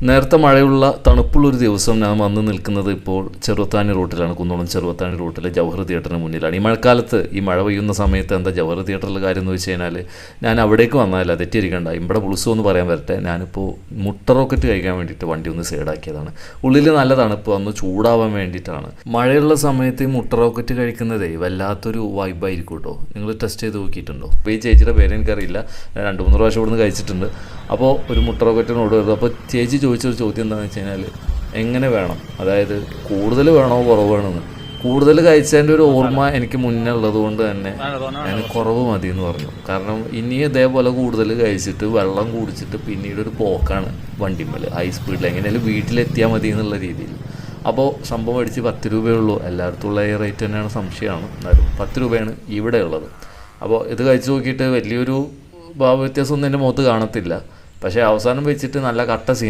നേരത്തെ മഴയുള്ള തണുപ്പുള്ളൊരു ദിവസം ഞാൻ വന്ന് നിൽക്കുന്നത് ഇപ്പോൾ ചെറുത്താണി റൂട്ടിലാണ്. കുന്നോളം ചെറുത്താണി റൂട്ടിലെ ജവഹർ തിയേറ്ററിന് മുന്നിലാണ്. ഈ മഴക്കാലത്ത് ഈ മഴ പെയ്യുന്ന സമയത്ത് എന്താ ജവഹർ തിയേറ്ററിലെ കാര്യം എന്ന് വെച്ച് കഴിഞ്ഞാൽ ഞാൻ അവിടേക്ക് വന്നാലല്ല, തെറ്റിയിരിക്കണ്ട, ഇവിടെ പുളിസോ എന്ന് പറയാൻ വരട്ടെ. ഞാനിപ്പോൾ മുട്ട റോക്കറ്റ് കഴിക്കാൻ വേണ്ടിയിട്ട് വണ്ടി ഒന്ന് സൈഡാക്കിയതാണ്. ഉള്ളിൽ നല്ല തണുപ്പ് വന്ന് ചൂടാവാൻ വേണ്ടിയിട്ടാണ്. മഴയുള്ള സമയത്ത് ഈ മുട്ട റോക്കറ്റ് കഴിക്കുന്നതേ വല്ലാത്തൊരു വൈബായിരിക്കും കേട്ടോ. നിങ്ങൾ ടെസ്റ്റ് ചെയ്ത് നോക്കിയിട്ടുണ്ടോ? അപ്പോൾ ഈ ചേച്ചിയുടെ പേര് എനിക്കറിയില്ല, ഞാൻ 2-3 പ്രാവശ്യം ഇവിടുന്ന് കഴിച്ചിട്ടുണ്ട്. അപ്പോൾ ഒരു മുട്ട റോക്കറ്റിനോട് വരുന്നത്. അപ്പോൾ ചേച്ചി ചോദിച്ചൊരു ചോദ്യം എന്താണെന്ന് വെച്ച് കഴിഞ്ഞാൽ എങ്ങനെ വേണം, അതായത് കൂടുതൽ വേണോ കുറവ് വേണമെന്ന്. കൂടുതൽ കഴിച്ചതിൻ്റെ ഒരു ഓർമ്മ എനിക്ക് മുന്നേ ഉള്ളത് കൊണ്ട് തന്നെ ഞാൻ കുറവ് മതി എന്ന് പറഞ്ഞു. കാരണം ഇനി ഇതേപോലെ കൂടുതൽ കഴിച്ചിട്ട് വെള്ളം കുടിച്ചിട്ട് പിന്നീട് ഒരു പോക്കാണ് വണ്ടിമ്മൽ ഹൈ സ്പീഡിൽ എങ്ങനെയാലും വീട്ടിലെത്തിയാൽ മതി എന്നുള്ള രീതിയിൽ. അപ്പോൾ സംഭവം അടിച്ച് 10 രൂപയുള്ളൂ. എല്ലായിടത്തും ഉള്ള ഈ റേറ്റ് തന്നെയാണ്, സംശയമാണ്. എന്നാലും 10 രൂപയാണ് ഇവിടെ ഉള്ളത്. അപ്പോൾ ഇത് കഴിച്ച് നോക്കിയിട്ട് വലിയൊരു ഭാവ വ്യത്യാസമൊന്നും എൻ്റെ മുഖത്ത് കാണത്തില്ല. പക്ഷേ അവസാനം വെച്ചിട്ട് നല്ല കട്ട